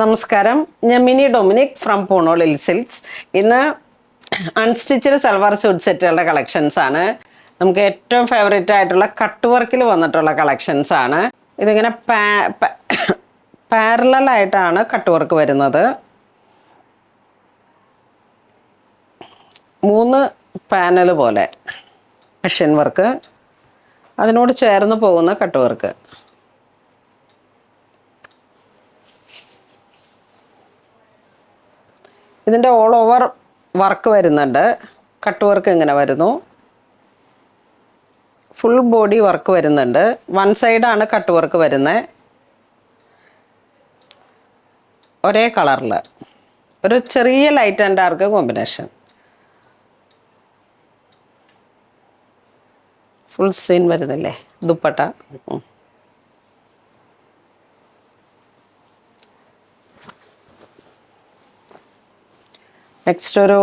നമസ്കാരം, ഞാൻ mini Dominic from പൂണോളിൽ silks. ഇന്ന് അൺസ്റ്റിച്ചഡ് സൽവാർ സ്യൂട്ട് സെറ്റുകളുടെ കളക്ഷൻസ് ആണ്. നമുക്ക് ഏറ്റവും ഫേവറേറ്റ് ആയിട്ടുള്ള കട്ട് വർക്കിൽ വന്നിട്ടുള്ള കളക്ഷൻസ് ആണ്. ഇതിങ്ങനെ പാരലൽ ആയിട്ടാണ് കട്ട് വർക്ക് വരുന്നത്. 3 പാനൽ പോലെ മെഷീൻ വർക്ക്, അതിനോട് ചേർന്ന് പോകുന്ന കട്ട് വർക്ക്. ഇതിൻ്റെ ഓൾ ഓവർ വർക്ക് വരുന്നുണ്ട്. കട്ട് വർക്ക് ഇങ്ങനെ വരുന്നു. ഫുൾ ബോഡി വർക്ക് വരുന്നുണ്ട്. വൺ സൈഡാണ് കട്ട് വർക്ക് വരുന്നത്. ഒരേ കളറിൽ ഒരു ചെറിയ light and dark combination. Full scene വരുന്നില്ലേ ദുപ്പട്ട. നെക്സ്റ്റ് ഒരു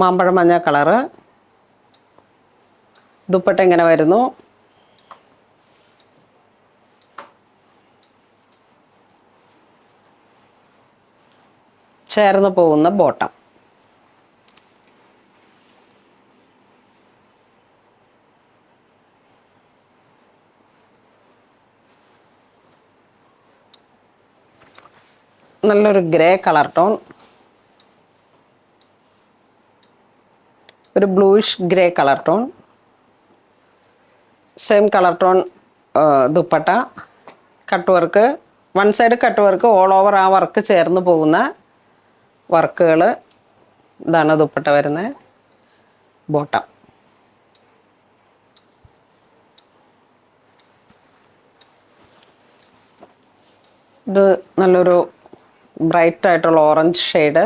മാമ്പഴ മഞ്ഞ കളറ്. ദുപ്പട്ട ഇങ്ങനെ വരുന്നു. ചേർന്ന് പോകുന്ന ബോട്ടം. നല്ലൊരു ഗ്രേ കളർ ടോൺ, ഒരു bluish grey colour tone. Same colour tone dupatta. Cut work, one side cut work, all over ആ വർക്ക് ചേർന്ന് പോകുന്ന വർക്കുകൾ. ഇതാണ് ദുപ്പട്ട വരുന്നത്. ബോട്ടം. ഇത് നല്ലൊരു ബ്രൈറ്റ് ആയിട്ടുള്ള ഓറഞ്ച് ഷെയ്ഡ്.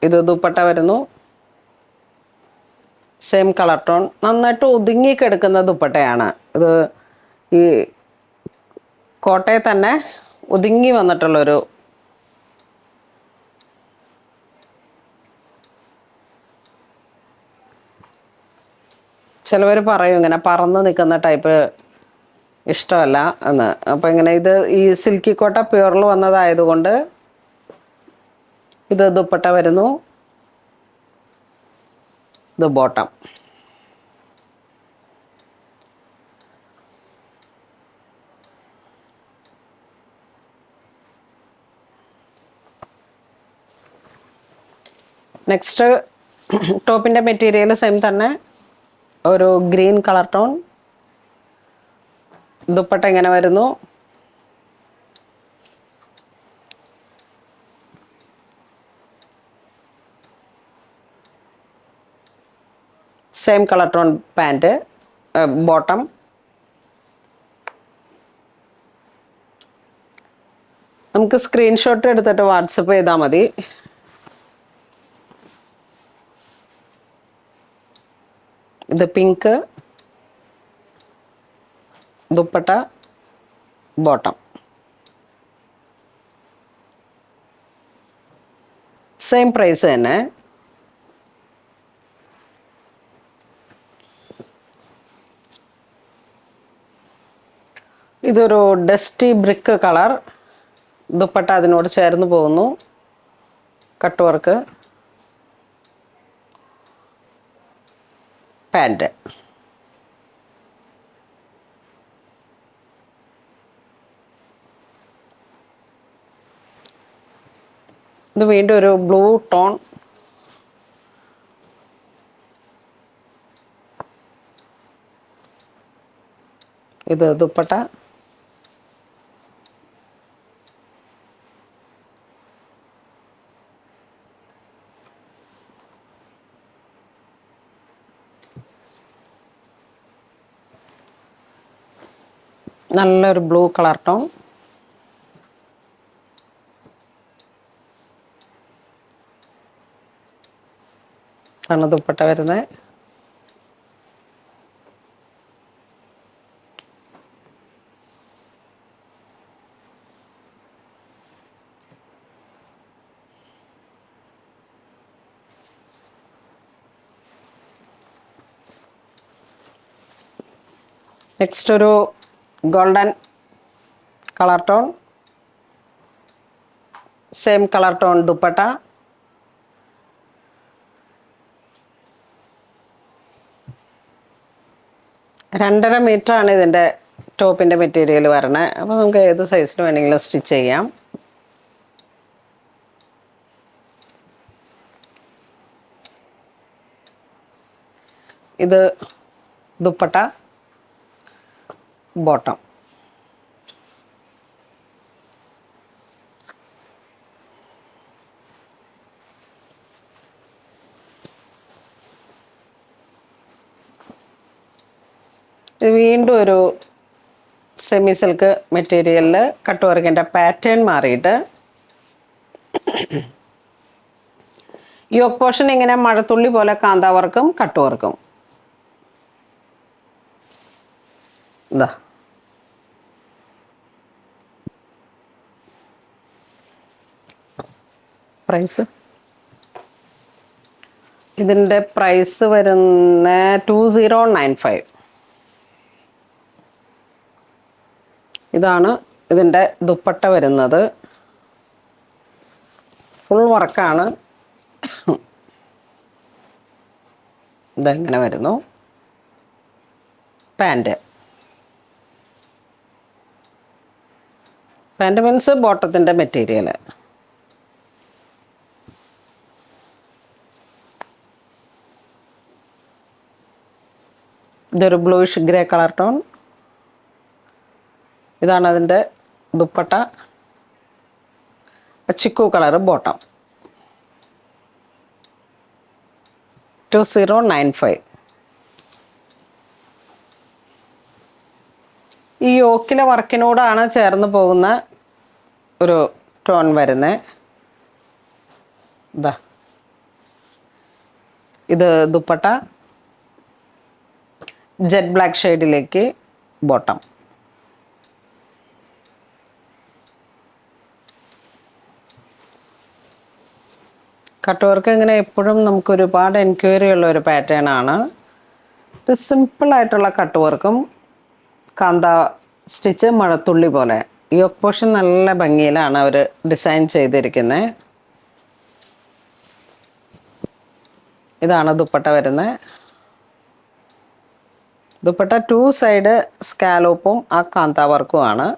ഇത് ദുപ്പട്ട വരുന്നു. Same colour tone. നന്നായിട്ട് ഒതുങ്ങി കിടക്കുന്ന ദുപ്പട്ടയാണ് ഇത്. ഈ കോട്ടയിൽ തന്നെ ഒതുങ്ങി വന്നിട്ടുള്ളൊരു ചിലവർ പറയും ഇങ്ങനെ പറന്ന് നിൽക്കുന്ന ടൈപ്പ് ഇഷ്ടമല്ല എന്ന്. അപ്പോൾ ഇങ്ങനെ ഇത് ഈ സിൽക്കി കോട്ട പ്യുവറിൽ വന്നതായതുകൊണ്ട് ഇത് ദുപ്പട്ട വരുന്നു. ഇത് ബോട്ടം. നെക്സ്റ്റ് ടോപ്പിൻ്റെ മെറ്റീരിയൽ സെയിം തന്നെ, ഒരു ഗ്രീൻ കളർ ടോൺ. ദുപ്പട്ട ഇങ്ങനെ വരുന്നു. Same colour tone pant, bottom. നമുക്ക് സ്ക്രീൻഷോട്ട് എടുത്തിട്ട് വാട്സപ്പ് ചെയ്താൽ മതി. ഇത് pink, dupatta, bottom. Same price തന്നെ. ഇതൊരു ഡസ്റ്റി ബ്രിക്ക് കളർ. ദുപ്പട്ട അതിനോട് ചേർന്ന് പോകുന്നു. Cut work, pant. ഇത് വീണ്ടും ഒരു ബ്ലൂ ടോൺ. ഇത് ദുപ്പട്ട. നല്ലൊരു ബ്ലൂ കളർ ടോൺ. ആണ് ദുപ്പട്ട വരുന്നത്. നെക്സ്റ്റ് ഒരു golden colour tone, same colour tone dupatta. രണ്ടര മീറ്റർ ആണ് ഇതിൻ്റെ ടോപ്പിൻ്റെ മെറ്റീരിയൽ വരണേ. അപ്പോൾ നമുക്ക് ഏത് സൈസിൽ വേണമെങ്കിലും സ്റ്റിച്ച് ചെയ്യാം. ഇത് ദുപ്പട്ട, ബോട്ടം. ഇത് വീണ്ടും ഒരു സെമി സിൽക്ക് മെറ്റീരിയലിൽ കട്ട് വർക്കിൻ്റെ പാറ്റേൺ മാറിയിട്ട് യോക്ക് പോർഷൻ ഇങ്ങനെ മഴത്തുള്ളി പോലെ കാന്താ വർക്കും കട്ട് വർക്കും. ഇതാ പ്രൈസ്. ഇതിൻ്റെ പ്രൈസ് വരുന്ന 2095. ഇതാണ് ഇതിൻ്റെ ദുപ്പട്ട വരുന്നത്. ഫുൾ വർക്കാണ്. ഇതെങ്ങനെ വരുന്നു. പാൻറ് മീൻസ് ബോട്ടത്തിൻ്റെ മെറ്റീരിയൽ. ഇതൊരു ബ്ലൂയിഷ് ഗ്രേ കളർ ടോൺ. ഇതാണ് അതിൻ്റെ ദുപ്പട്ട. Chikoo colour bottom. 2095. ഈ യോക്കിലെ വർക്കിനോടാണ് ചേർന്ന് പോകുന്ന ഒരു ടോൺ വരുന്നത്. ഇതാ ഇത് ദുപ്പട്ട, ജെറ്റ് ബ്ലാക്ക് ഷെയ്ഡിലേക്ക് ബോട്ടം. കട്ട് വർക്ക് ഇങ്ങനെ എപ്പോഴും നമുക്ക് ഒരുപാട് എൻക്വയറി ഉള്ള ഒരു പാറ്റേൺ ആണ്. ഒരു സിമ്പിളായിട്ടുള്ള കട്ട് വർക്കും കാന്ത സ്റ്റിച്ച് മഴത്തുള്ളി പോലെ. യോക്ക് പോർഷൻ നല്ല ഭംഗിയിലാണ് അവർ ഡിസൈൻ ചെയ്തിരിക്കുന്നത്. ഇതാണ് ദുപ്പട്ട വരുന്നത്. ദുപ്പട്ട 2 സൈഡ് സ്കാലോപ്പും ആ കാന്ത വർക്കുമാണ്.